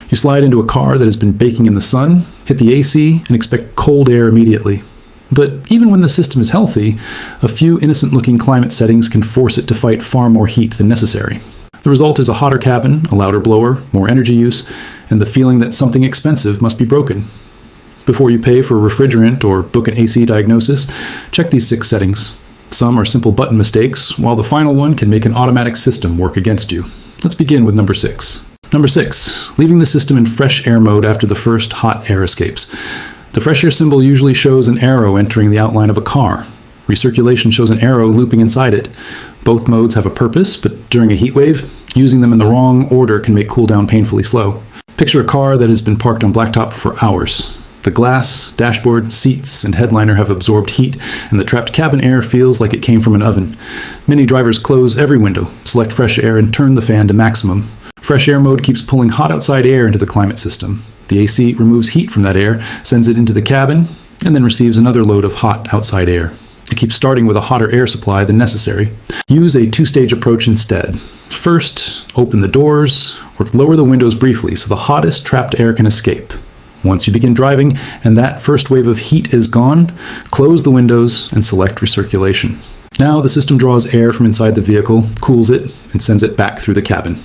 You slide into a car that has been baking in the sun, hit the AC, and expect cold air immediately. But even when the system is healthy, a few innocent-looking climate settings can force it to fight far more heat than necessary. The result is a hotter cabin, a louder blower, more energy use, and the feeling that something expensive must be broken. Before you pay for refrigerant or book an AC diagnosis, check these 6 settings. Some are simple button mistakes, while the final one can make an automatic system work against you. Let's begin with number 6. Number 6, leaving the system in fresh air mode after the first hot air escapes. The fresh air symbol usually shows an arrow entering the outline of a car. Recirculation shows an arrow looping inside it. Both modes have a purpose, but during a heat wave, using them in the wrong order can make cooldown painfully slow. Picture a car that has been parked on blacktop for hours. The glass, dashboard, seats, and headliner have absorbed heat, and the trapped cabin air feels like it came from an oven. Many drivers close every window, select fresh air, and turn the fan to maximum. Fresh air mode keeps pulling hot outside air into the climate system. The AC removes heat from that air, sends it into the cabin, and then receives another load of hot outside air. It keeps starting with a hotter air supply than necessary. Use a 2-stage approach instead. First, open the doors or lower the windows briefly so the hottest trapped air can escape. Once you begin driving and that first wave of heat is gone, close the windows and select recirculation. Now the system draws air from inside the vehicle, cools it, and sends it back through the cabin.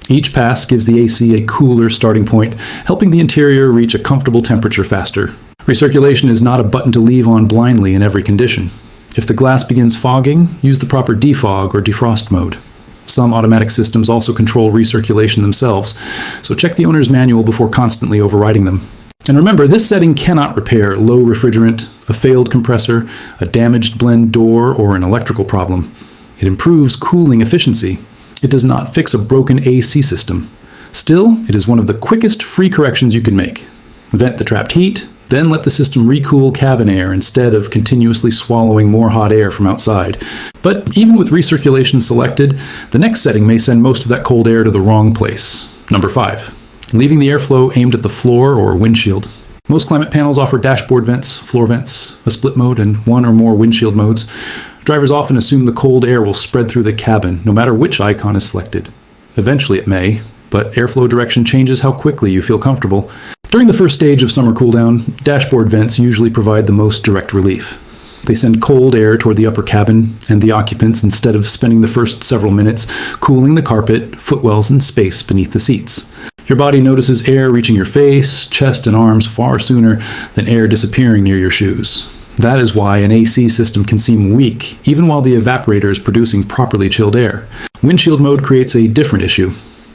Each pass gives the AC a cooler starting point, helping the interior reach a comfortable temperature faster. Recirculation is not a button to leave on blindly in every condition. If the glass begins fogging, use the proper defog or defrost mode. Some automatic systems also control recirculation themselves, so check the owner's manual before constantly overriding them. And remember, this setting cannot repair low refrigerant, a failed compressor, a damaged blend door, or an electrical problem. It improves cooling efficiency. It does not fix a broken AC system. Still, it is one of the quickest free corrections you can make. Vent the trapped heat, then let the system recool cabin air instead of continuously swallowing more hot air from outside. But even with recirculation selected, the next setting may send most of that cold air to the wrong place. Number 5, leaving the airflow aimed at the floor or windshield. Most climate panels offer dashboard vents, floor vents, a split mode, and 1 or more windshield modes. Drivers often assume the cold air will spread through the cabin, no matter which icon is selected. Eventually it may, but airflow direction changes how quickly you feel comfortable. During the first stage of summer cooldown, dashboard vents usually provide the most direct relief. They send cold air toward the upper cabin and the occupants instead of spending the first several minutes cooling the carpet, footwells, and space beneath the seats. Your body notices air reaching your face, chest, and arms far sooner than air disappearing near your shoes. That is why an AC system can seem weak, even while the evaporator is producing properly chilled air. Windshield mode creates a different issue.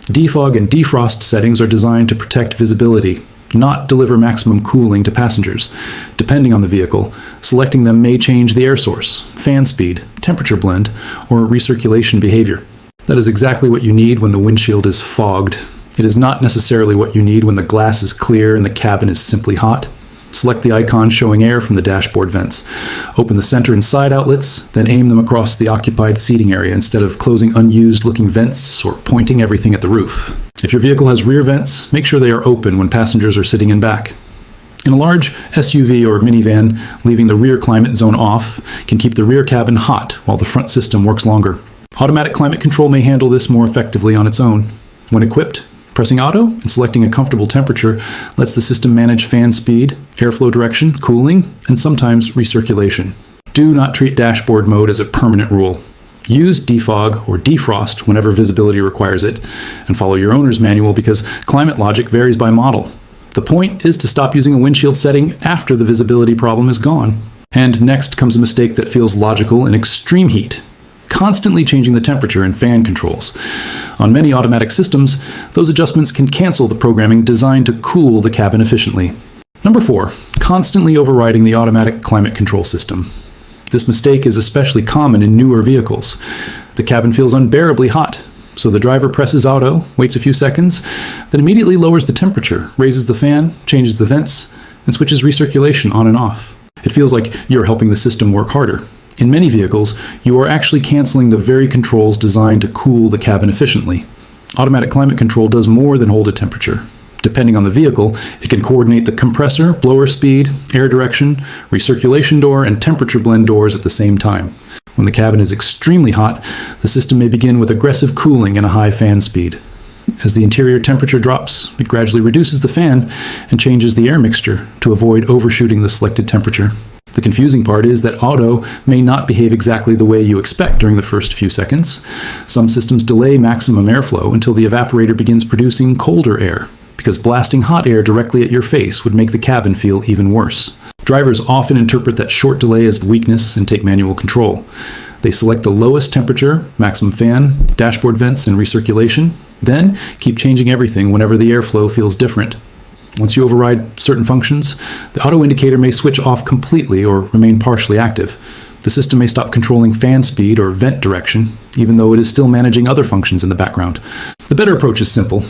Defog and defrost settings are designed to protect visibility, not deliver maximum cooling to passengers. Depending on the vehicle, selecting them may change the air source, fan speed, temperature blend, or recirculation behavior. That is exactly what you need when the windshield is fogged. It is not necessarily what you need when the glass is clear and the cabin is simply hot. Select the icon showing air from the dashboard vents. Open the center and side outlets, then aim them across the occupied seating area instead of closing unused-looking vents or pointing everything at the roof. If your vehicle has rear vents, make sure they are open when passengers are sitting in back. In a large SUV or minivan, leaving the rear climate zone off can keep the rear cabin hot while the front system works longer. Automatic climate control may handle this more effectively on its own. When equipped, pressing auto and selecting a comfortable temperature lets the system manage fan speed, airflow direction, cooling, and sometimes recirculation. Do not treat dashboard mode as a permanent rule. Use defog or defrost whenever visibility requires it, and follow your owner's manual because climate logic varies by model. The point is to stop using a windshield setting after the visibility problem is gone. And next comes a mistake that feels logical in extreme heat: constantly changing the temperature and fan controls. On many automatic systems, those adjustments can cancel the programming designed to cool the cabin efficiently. Number 4, constantly overriding the automatic climate control system. This mistake is especially common in newer vehicles. The cabin feels unbearably hot, so the driver presses auto, waits a few seconds, then immediately lowers the temperature, raises the fan, changes the vents, and switches recirculation on and off. It feels like you're helping the system work harder. In many vehicles, you are actually canceling the very controls designed to cool the cabin efficiently. Automatic climate control does more than hold a temperature. Depending on the vehicle, it can coordinate the compressor, blower speed, air direction, recirculation door, and temperature blend doors at the same time. When the cabin is extremely hot, the system may begin with aggressive cooling and a high fan speed. As the interior temperature drops, it gradually reduces the fan and changes the air mixture to avoid overshooting the selected temperature. The confusing part is that auto may not behave exactly the way you expect during the first few seconds. Some systems delay maximum airflow until the evaporator begins producing colder air, because blasting hot air directly at your face would make the cabin feel even worse. Drivers often interpret that short delay as weakness and take manual control. They select the lowest temperature, maximum fan, dashboard vents, and recirculation, then keep changing everything whenever the airflow feels different. Once you override certain functions, the auto indicator may switch off completely or remain partially active. The system may stop controlling fan speed or vent direction, even though it is still managing other functions in the background. The better approach is simple.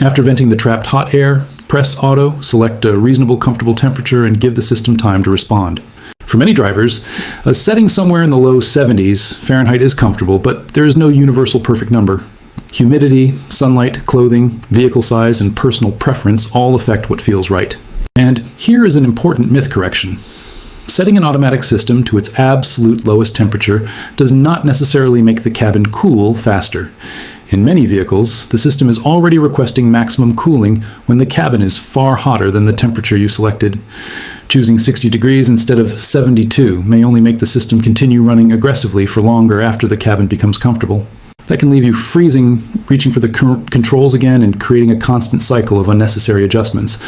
After venting the trapped hot air, press auto, select a reasonable comfortable temperature, and give the system time to respond. For many drivers, a setting somewhere in the low 70s Fahrenheit is comfortable, but there is no universal perfect number. Humidity, sunlight, clothing, vehicle size, and personal preference all affect what feels right. And here is an important myth correction. Setting an automatic system to its absolute lowest temperature does not necessarily make the cabin cool faster. In many vehicles, the system is already requesting maximum cooling when the cabin is far hotter than the temperature you selected. Choosing 60 degrees instead of 72 may only make the system continue running aggressively for longer after the cabin becomes comfortable. That can leave you freezing, reaching for the controls again, and creating a constant cycle of unnecessary adjustments.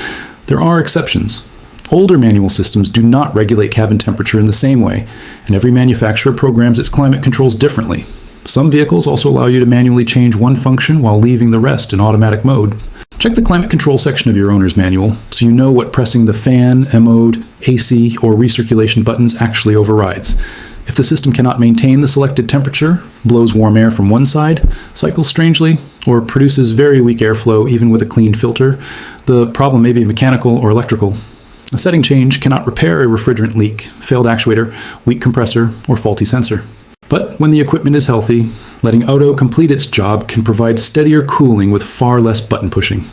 There are exceptions. Older manual systems do not regulate cabin temperature in the same way, and every manufacturer programs its climate controls differently. Some vehicles also allow you to manually change one function while leaving the rest in automatic mode. Check the climate control section of your owner's manual so you know what pressing the fan, M-mode, AC, or recirculation buttons actually overrides. If the system cannot maintain the selected temperature, blows warm air from one side, cycles strangely, or produces very weak airflow even with a cleaned filter, the problem may be mechanical or electrical. A setting change cannot repair a refrigerant leak, failed actuator, weak compressor, or faulty sensor. But when the equipment is healthy, letting auto complete its job can provide steadier cooling with far less button pushing.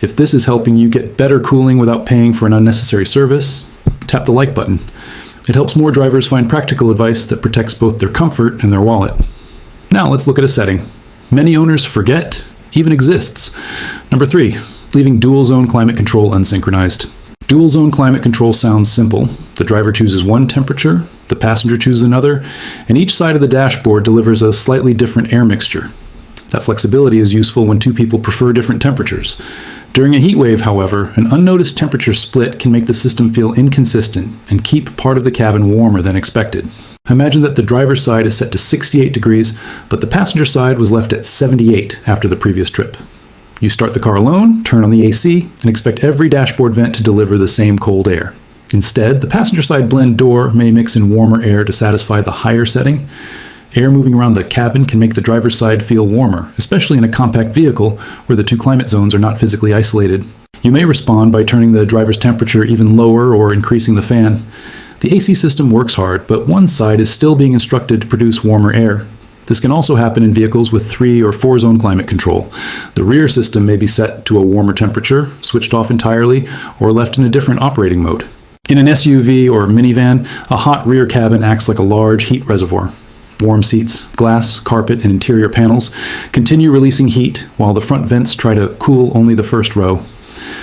If this is helping you get better cooling without paying for an unnecessary service, tap the like button. It helps more drivers find practical advice that protects both their comfort and their wallet. Now let's look at a setting many owners forget even exists. Number 3, leaving dual zone climate control unsynchronized. Dual zone climate control sounds simple. The driver chooses one temperature, the passenger chooses another, and each side of the dashboard delivers a slightly different air mixture. That flexibility is useful when two people prefer different temperatures. During a heat wave, however, an unnoticed temperature split can make the system feel inconsistent and keep part of the cabin warmer than expected. Imagine that the driver's side is set to 68 degrees, but the passenger side was left at 78 after the previous trip. You start the car alone, turn on the AC, and expect every dashboard vent to deliver the same cold air. Instead, the passenger side blend door may mix in warmer air to satisfy the higher setting. Air moving around the cabin can make the driver's side feel warmer, especially in a compact vehicle where the two climate zones are not physically isolated. You may respond by turning the driver's temperature even lower or increasing the fan. The AC system works hard, but one side is still being instructed to produce warmer air. This can also happen in vehicles with 3 or 4 zone climate control. The rear system may be set to a warmer temperature, switched off entirely, or left in a different operating mode. In an SUV or minivan, a hot rear cabin acts like a large heat reservoir. Warm seats, glass, carpet, and interior panels continue releasing heat while the front vents try to cool only the first row.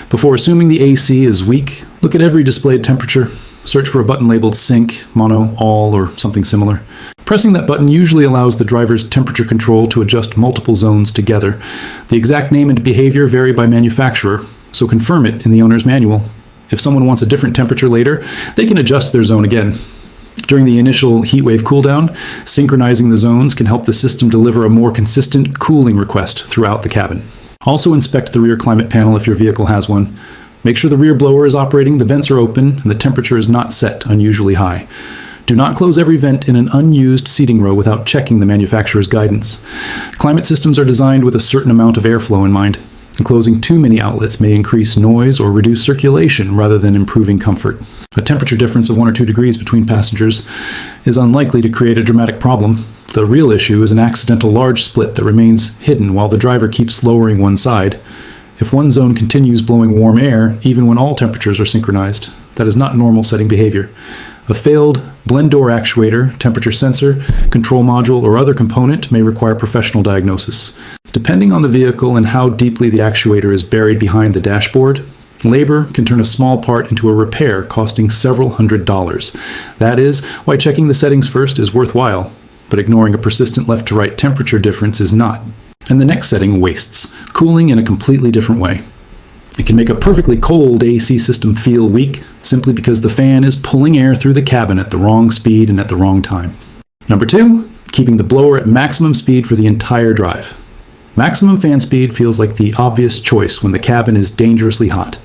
Before assuming the AC is weak, look at every displayed temperature. Search for a button labeled Sync, Mono, All, or something similar. Pressing that button usually allows the driver's temperature control to adjust multiple zones together. The exact name and behavior vary by manufacturer, so confirm it in the owner's manual. If someone wants a different temperature later, they can adjust their zone again. During the initial heatwave cooldown, synchronizing the zones can help the system deliver a more consistent cooling request throughout the cabin. Also inspect the rear climate panel if your vehicle has one. Make sure the rear blower is operating, the vents are open, and the temperature is not set unusually high. Do not close every vent in an unused seating row without checking the manufacturer's guidance. Climate systems are designed with a certain amount of airflow in mind, and closing too many outlets may increase noise or reduce circulation rather than improving comfort. A temperature difference of 1 or 2 degrees between passengers is unlikely to create a dramatic problem. The real issue is an accidental large split that remains hidden while the driver keeps lowering one side. If one zone continues blowing warm air, even when all temperatures are synchronized, that is not normal setting behavior. A failed blend door actuator, temperature sensor, control module, or other component may require professional diagnosis. Depending on the vehicle and how deeply the actuator is buried behind the dashboard, labor can turn a small part into a repair costing several $100s. That is why checking the settings first is worthwhile, but ignoring a persistent left-to-right temperature difference is not. And the next setting wastes, cooling in a completely different way. It can make a perfectly cold AC system feel weak simply because the fan is pulling air through the cabin at the wrong speed and at the wrong time. Number 2, keeping the blower at maximum speed for the entire drive. Maximum fan speed feels like the obvious choice when the cabin is dangerously hot.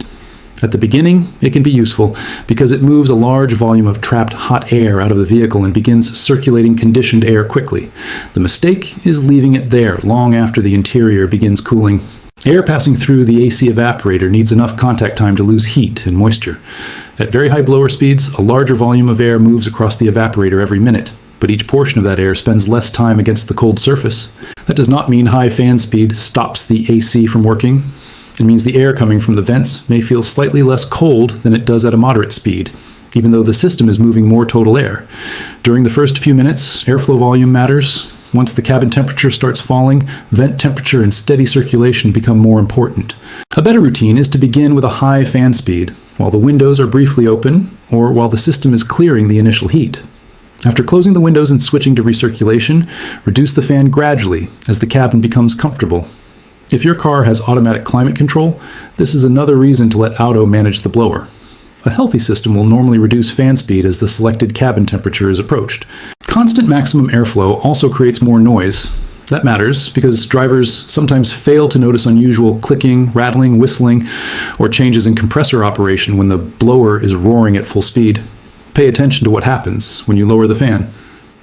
At the beginning, it can be useful because it moves a large volume of trapped hot air out of the vehicle and begins circulating conditioned air quickly. The mistake is leaving it there long after the interior begins cooling. Air passing through the AC evaporator needs enough contact time to lose heat and moisture. At very high blower speeds, a larger volume of air moves across the evaporator every minute, but each portion of that air spends less time against the cold surface. That does not mean high fan speed stops the AC from working. It means the air coming from the vents may feel slightly less cold than it does at a moderate speed, even though the system is moving more total air. During the first few minutes, airflow volume matters. Once the cabin temperature starts falling, vent temperature and steady circulation become more important. A better routine is to begin with a high fan speed, while the windows are briefly open, or while the system is clearing the initial heat. After closing the windows and switching to recirculation, reduce the fan gradually as the cabin becomes comfortable. If your car has automatic climate control, this is another reason to let auto manage the blower. A healthy system will normally reduce fan speed as the selected cabin temperature is approached. Constant maximum airflow also creates more noise. That matters because drivers sometimes fail to notice unusual clicking, rattling, whistling, or changes in compressor operation when the blower is roaring at full speed. Pay attention to what happens when you lower the fan.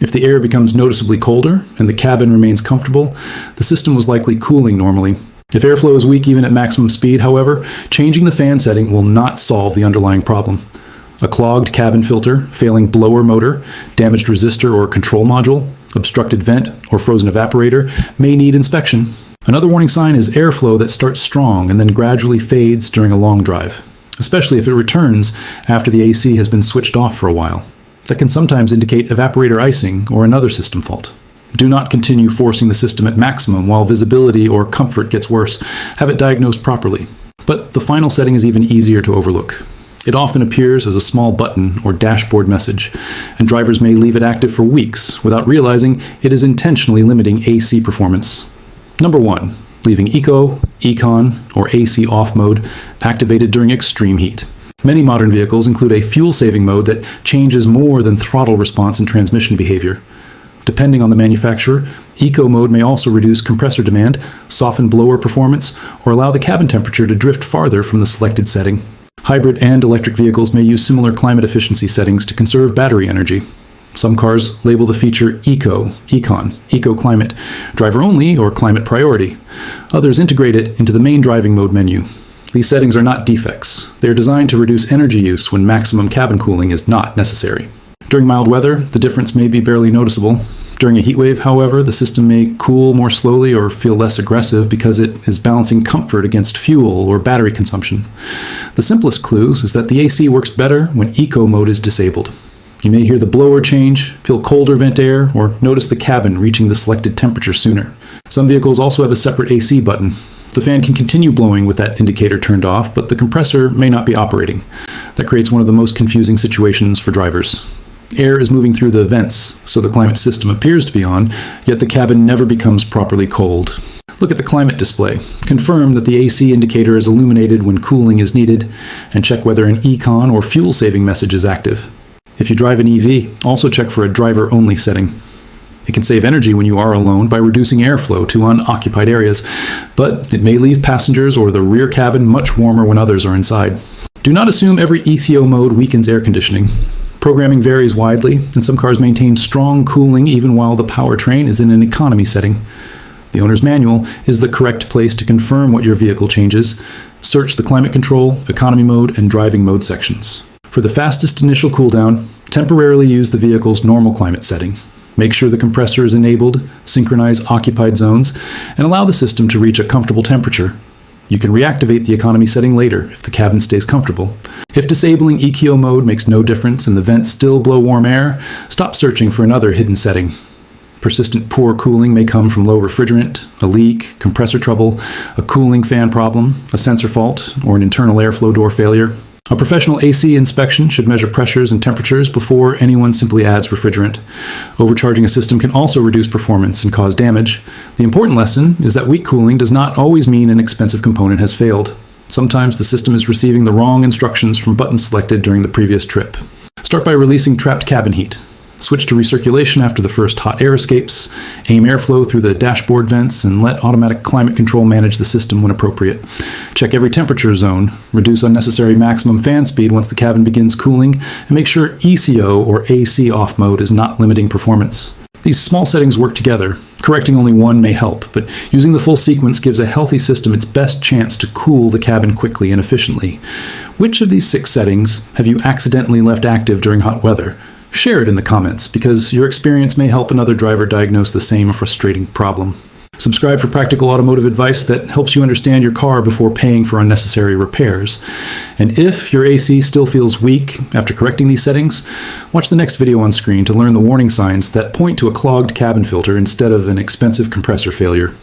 If the air becomes noticeably colder and the cabin remains comfortable, the system was likely cooling normally. If airflow is weak even at maximum speed, however, changing the fan setting will not solve the underlying problem. A clogged cabin filter, failing blower motor, damaged resistor or control module, obstructed vent, or frozen evaporator may need inspection. Another warning sign is airflow that starts strong and then gradually fades during a long drive, especially if it returns after the AC has been switched off for a while. That can sometimes indicate evaporator icing or another system fault. Do not continue forcing the system at maximum while visibility or comfort gets worse. Have it diagnosed properly. But the final setting is even easier to overlook. It often appears as a small button or dashboard message, and drivers may leave it active for weeks without realizing it is intentionally limiting AC performance. Number 1, leaving Eco, Econ, or AC off mode activated during extreme heat. Many modern vehicles include a fuel-saving mode that changes more than throttle response and transmission behavior. Depending on the manufacturer, Eco mode may also reduce compressor demand, soften blower performance, or allow the cabin temperature to drift farther from the selected setting. Hybrid and electric vehicles may use similar climate efficiency settings to conserve battery energy. Some cars label the feature Eco, Econ, Eco Climate, Driver Only, or Climate Priority. Others integrate it into the main driving mode menu. These settings are not defects. They are designed to reduce energy use when maximum cabin cooling is not necessary. During mild weather, the difference may be barely noticeable. During a heat wave, however, the system may cool more slowly or feel less aggressive because it is balancing comfort against fuel or battery consumption. The simplest clues is that the AC works better when Eco mode is disabled. You may hear the blower change, feel colder vent air, or notice the cabin reaching the selected temperature sooner. Some vehicles also have a separate AC button. The fan can continue blowing with that indicator turned off, but the compressor may not be operating. That creates one of the most confusing situations for drivers. Air is moving through the vents, so the climate system appears to be on, yet the cabin never becomes properly cold. Look at the climate display. Confirm that the AC indicator is illuminated when cooling is needed, and check whether an Econ or fuel-saving message is active. If you drive an EV, also check for a driver-only setting. It can save energy when you are alone by reducing airflow to unoccupied areas, but it may leave passengers or the rear cabin much warmer when others are inside. Do not assume every ECO mode weakens air conditioning. Programming varies widely, and some cars maintain strong cooling even while the powertrain is in an economy setting. The owner's manual is the correct place to confirm what your vehicle changes. Search the climate control, economy mode, and driving mode sections. For the fastest initial cooldown, temporarily use the vehicle's normal climate setting. Make sure the compressor is enabled, synchronize occupied zones, and allow the system to reach a comfortable temperature. You can reactivate the economy setting later if the cabin stays comfortable. If disabling EKO mode makes no difference and the vents still blow warm air, stop searching for another hidden setting. Persistent poor cooling may come from low refrigerant, a leak, compressor trouble, a cooling fan problem, a sensor fault, or an internal airflow door failure. A professional AC inspection should measure pressures and temperatures before anyone simply adds refrigerant. Overcharging a system can also reduce performance and cause damage. The important lesson is that weak cooling does not always mean an expensive component has failed. Sometimes the system is receiving the wrong instructions from buttons selected during the previous trip. Start by releasing trapped cabin heat. Switch to recirculation after the first hot air escapes, aim airflow through the dashboard vents, and let automatic climate control manage the system when appropriate. Check every temperature zone, reduce unnecessary maximum fan speed once the cabin begins cooling, and make sure ECO or AC off mode is not limiting performance. These small settings work together. Correcting only one may help, but using the full sequence gives a healthy system its best chance to cool the cabin quickly and efficiently. Which of these 6 settings have you accidentally left active during hot weather? Share it in the comments, because your experience may help another driver diagnose the same frustrating problem. Subscribe for practical automotive advice that helps you understand your car before paying for unnecessary repairs. And if your AC still feels weak after correcting these settings, watch the next video on screen to learn the warning signs that point to a clogged cabin filter instead of an expensive compressor failure.